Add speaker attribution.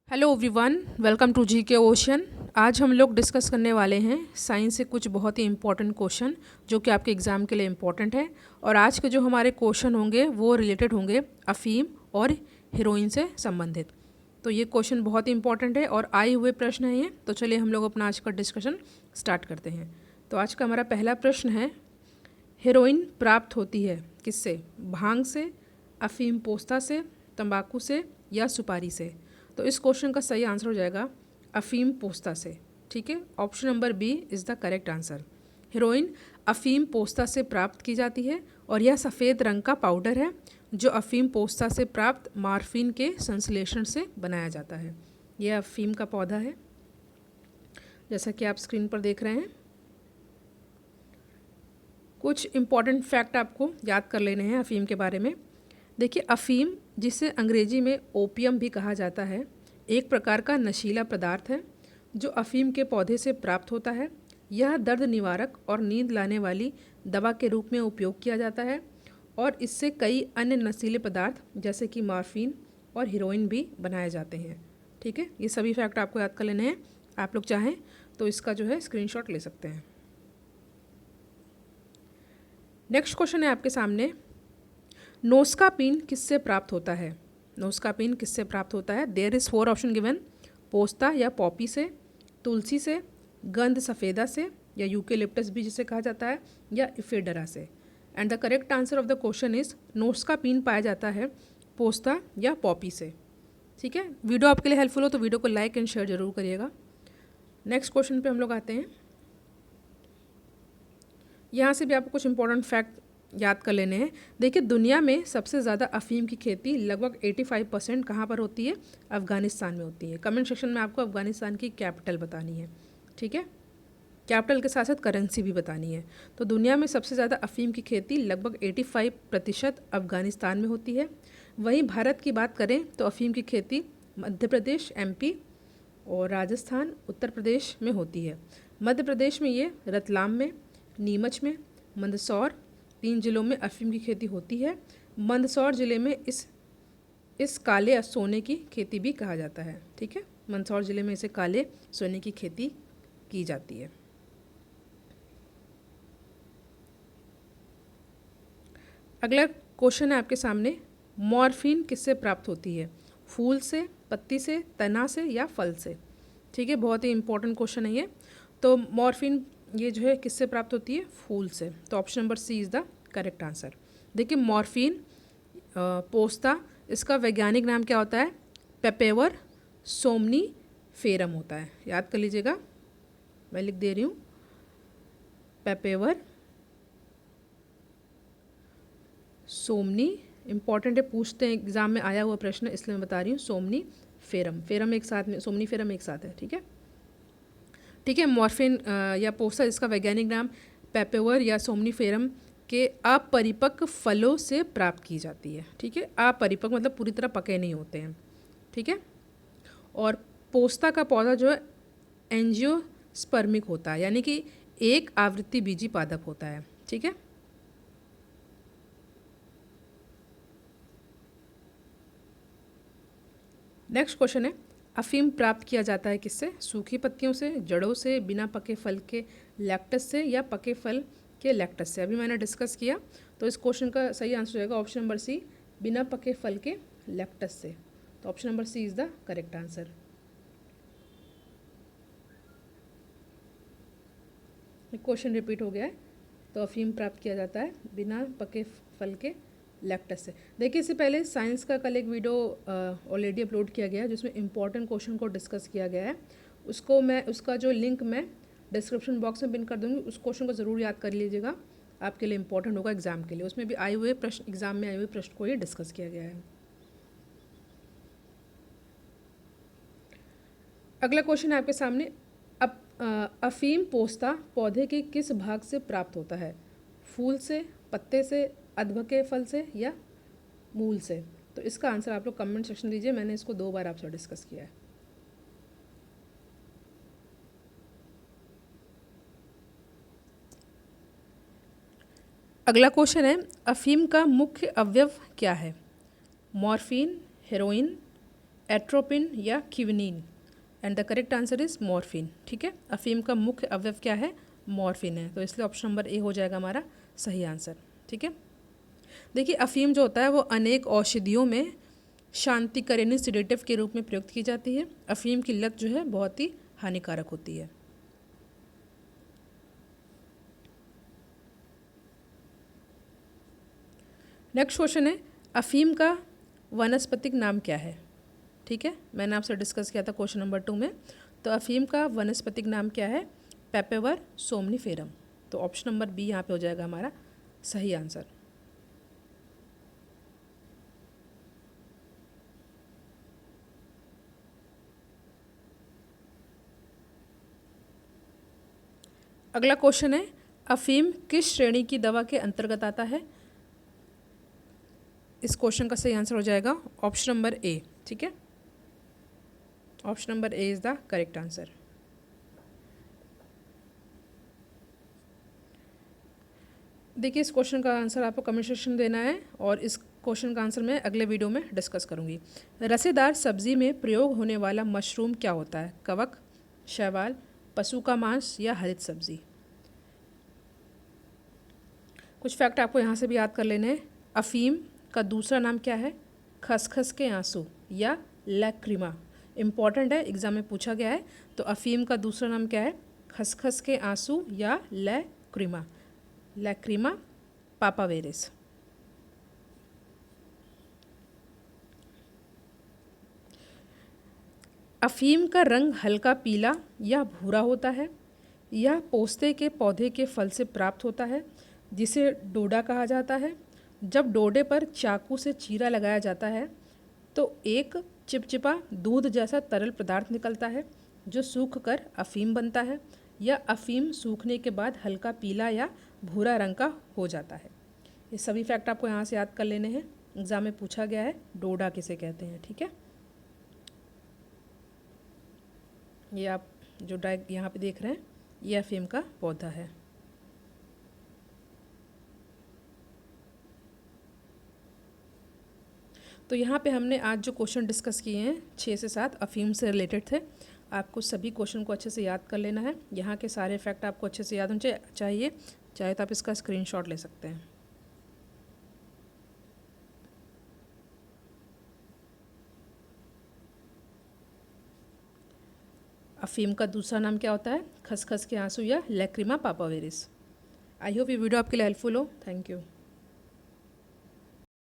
Speaker 1: Hello everyone, welcome to जी के ocean. आज हम लोग डिस्कस करने वाले हैं साइंस से कुछ बहुत ही इंपॉर्टेंट क्वेश्चन जो कि आपके एग्ज़ाम के लिए इम्पॉर्टेंट है। और आज के जो हमारे क्वेश्चन होंगे वो रिलेटेड होंगे अफ़ीम और हीरोइन से संबंधित। तो ये क्वेश्चन बहुत ही इंपॉर्टेंट है और आए हुए प्रश्न हैं ये। तो चलिए हम लोग अपना आज का डिस्कशन स्टार्ट करते हैं। तो आज का हमारा पहला प्रश्न है, हीरोइन प्राप्त होती है किससे? भांग से, अफ़ीम पोस्ता से, तंबाकू से या सुपारी से? तो इस क्वेश्चन का सही आंसर हो जाएगा अफ़ीम पोस्ता से। ठीक है, option number B is the correct answer. Heroin अफ़ीम पोस्ता से प्राप्त की जाती है और यह सफ़ेद रंग का पाउडर है जो अफ़ीम पोस्ता से प्राप्त मार्फिन के संश्लेषण से बनाया जाता है। यह अफ़ीम का पौधा है जैसा कि आप स्क्रीन पर देख रहे हैं। कुछ इम्पॉर्टेंट फैक्ट आपको याद कर लेने हैं अफ़ीम के बारे में। देखिए, अफ़ीम जिसे अंग्रेजी में ओपियम भी कहा जाता है, एक प्रकार का नशीला पदार्थ है जो अफ़ीम के पौधे से प्राप्त होता है। यह दर्द निवारक और नींद लाने वाली दवा के रूप में उपयोग किया जाता है और इससे कई अन्य नशीले पदार्थ जैसे कि मॉर्फिन और हीरोइन भी बनाए जाते हैं। ठीक है, ये सभी फैक्ट आपको याद कर लेने हैं। आप लोग चाहें तो इसका जो है स्क्रीनशॉट ले सकते हैं। नेक्स्ट क्वेश्चन है आपके सामने, नोस्कापीन किससे प्राप्त होता है? नोस्कापीन किससे प्राप्त होता है? There is 4 option given. पोस्ता या पॉपी से, तुलसी से, गंध सफ़ेदा से या यूकेलिप्टस भी जिसे कहा जाता है, या इफेडरा से। And the correct answer of the question is noscapine पाया जाता है पोस्ता या पॉपी से। ठीक है, वीडियो आपके लिए हेल्पफुल हो तो वीडियो को लाइक एंड शेयर जरूर करिएगा। नेक्स्ट क्वेश्चन पे हम लोग आते हैं। यहाँ से भी आपको कुछ इंपॉर्टेंट फैक्ट याद कर लेने हैं। देखिए, दुनिया में सबसे ज़्यादा अफ़ीम की खेती लगभग 85% कहाँ पर होती है? अफ़गानिस्तान में होती है। कमेंट सेक्शन में आपको अफ़गानिस्तान की कैपिटल बतानी है। ठीक है, कैपिटल के साथ साथ करेंसी भी बतानी है। तो दुनिया में सबसे ज़्यादा अफ़ीम की खेती लगभग 85% अफ़गानिस्तान में होती है। वहीं भारत की बात करें तो अफ़ीम की खेती मध्य प्रदेश, एमपी और राजस्थान, उत्तर प्रदेश में होती है। मध्य प्रदेश में ये रतलाम में, नीमच में, मंदसौर, 3 जिलों में अफ़ीम की खेती होती है। मंदसौर ज़िले में इस काले सोने की खेती भी कहा जाता है। ठीक है, मंदसौर ज़िले में इसे काले सोने की खेती की जाती है। अगला क्वेश्चन है आपके सामने, मॉर्फिन किससे प्राप्त होती है? फूल से, पत्ती से, तना से या फल से? ठीक है, बहुत ही इंपॉर्टेंट क्वेश्चन है ये। तो मॉर्फिन ये जो है किससे प्राप्त होती है? फूल से। तो option number C is the correct answer. देखिए, मॉर्फिन पोस्ता, इसका वैज्ञानिक नाम क्या होता है? पेपेवर सोमनीफेरम होता है। याद कर लीजिएगा, मैं लिख दे रही हूँ, पेपेवर सोमनी। इंपॉर्टेंट है, पूछते हैं एग्जाम में, आया हुआ प्रश्न इसलिए मैं बता रही हूँ। सोमनीफेरम, फेरम एक साथ में, सोमनीफेरम एक साथ है। ठीक है, ठीक है। मॉर्फिन या पोस्ता, इसका वैज्ञानिक नाम पेपेवर या सोमनीफेरम के अपरिपक्व फलों से प्राप्त की जाती है। ठीक है, अपरिपक्व मतलब पूरी तरह पके नहीं होते हैं। ठीक है, और पोस्ता का पौधा जो है एंजियोस्पर्मिक होता है, यानी कि एक आवृत्ति बीजी पादप होता है। ठीक है, नेक्स्ट क्वेश्चन है, अफीम प्राप्त किया जाता है किससे? सूखी पत्तियों से, जड़ों से, बिना पके फल के लैक्टस से या पके फल के लैक्टस से? अभी मैंने डिस्कस किया, तो इस क्वेश्चन का सही आंसर हो जाएगा ऑप्शन नंबर सी, बिना पके फल के लैक्टस से। तो option number C is the correct answer. Question repeat हो गया है। तो अफीम प्राप्त किया जाता है बिना पके फल के लैक्टस से। देखिए, इससे पहले साइंस का कल एक वीडियो ऑलरेडी अपलोड किया गया है जिसमें इंपॉर्टेंट क्वेश्चन को डिस्कस किया गया है। उसका जो लिंक मैं डिस्क्रिप्शन बॉक्स में पिन कर दूँगी। उस क्वेश्चन को ज़रूर याद कर लीजिएगा, आपके लिए इंपॉर्टेंट होगा एग्जाम के लिए। उसमें भी आए हुए प्रश्न, एग्जाम में आए हुए प्रश्न को ही डिस्कस किया गया है। अगला क्वेश्चन है आपके सामने, अफीम पोस्ता पौधे के किस भाग से प्राप्त होता है? फूल से, पत्ते से, अधब के फल से या मूल से? तो इसका आंसर आप लोग कमेंट सेक्शन दीजिए, मैंने इसको 2 बार आपसे डिस्कस किया है। अगला क्वेश्चन है, अफीम का मुख्य अवयव क्या है? मॉर्फिन, हेरोइन, एट्रोपिन या quinine, and the correct answer is morphine. ठीक है, अफीम का मुख्य अवयव क्या है? मॉर्फिन है, तो इसलिए ऑप्शन नंबर ए हो जाएगा हमारा सही आंसर। ठीक है, देखिए अफीम जो होता है वो अनेक औषधियों में शांतिकर यानी सिडेटिव के रूप में प्रयुक्त की जाती है। अफीम की लत जो है बहुत ही हानिकारक होती है। नेक्स्ट क्वेश्चन है, अफीम का वनस्पतिक नाम क्या है? ठीक है, मैंने आपसे डिस्कस किया था क्वेश्चन नंबर 2 में। तो अफीम का वनस्पतिक नाम क्या है? पेपेवर सोमनीफेरम। तो ऑप्शन नंबर बी यहाँ पे हो जाएगा हमारा सही आंसर। अगला क्वेश्चन है, अफीम किस श्रेणी की दवा के अंतर्गत आता है? इस क्वेश्चन का सही आंसर हो जाएगा ऑप्शन नंबर ए। ठीक है, option number A is the correct answer. देखिए इस क्वेश्चन का आंसर आपको कमेंट सेक्शन देना है और इस क्वेश्चन का आंसर मैं अगले वीडियो में डिस्कस करूंगी। रसेदार सब्जी में प्रयोग होने वाला मशरूम क्या होता है? कवक, शैवाल, पशु का मांस या हरित सब्जी? कुछ फैक्ट आपको यहाँ से भी याद कर लेने हैं। अफीम का दूसरा नाम क्या है? खसखस के आंसू या लैक्रिमा। इम्पॉर्टेंट है, एग्जाम में पूछा गया है। तो अफीम का दूसरा नाम क्या है? खसखस के आंसू या लैक्रिमा, लैक्रिमा पापावेरिस। अफीम का रंग हल्का पीला या भूरा होता है। यह पोस्ते के पौधे के फल से प्राप्त होता है जिसे डोडा कहा जाता है। जब डोडे पर चाकू से चीरा लगाया जाता है तो एक चिपचिपा दूध जैसा तरल पदार्थ निकलता है जो सूखकर अफीम बनता है। यह अफीम सूखने के बाद हल्का पीला या भूरा रंग का हो जाता है। ये सभी फैक्ट आपको यहाँ से याद कर लेने हैं, एग्जाम में पूछा गया है डोडा किसे कहते हैं। ठीक है, ये आप जो डायग यहाँ पे देख रहे हैं ये अफीम का पौधा है। तो यहाँ पे हमने आज जो क्वेश्चन डिस्कस किए हैं 6 से 7 अफीम से रिलेटेड थे। आपको सभी क्वेश्चन को अच्छे से याद कर लेना है। यहाँ के सारे फैक्ट आपको अच्छे से याद होने चाहिए, चाहे तो आप इसका स्क्रीनशॉट ले सकते हैं। अफीम का दूसरा नाम क्या होता है? खसखस के आंसू या लैक्रिमा पापावेरिस। आई होप ये वीडियो आपके लिए हेल्पफुल हो। Thank you.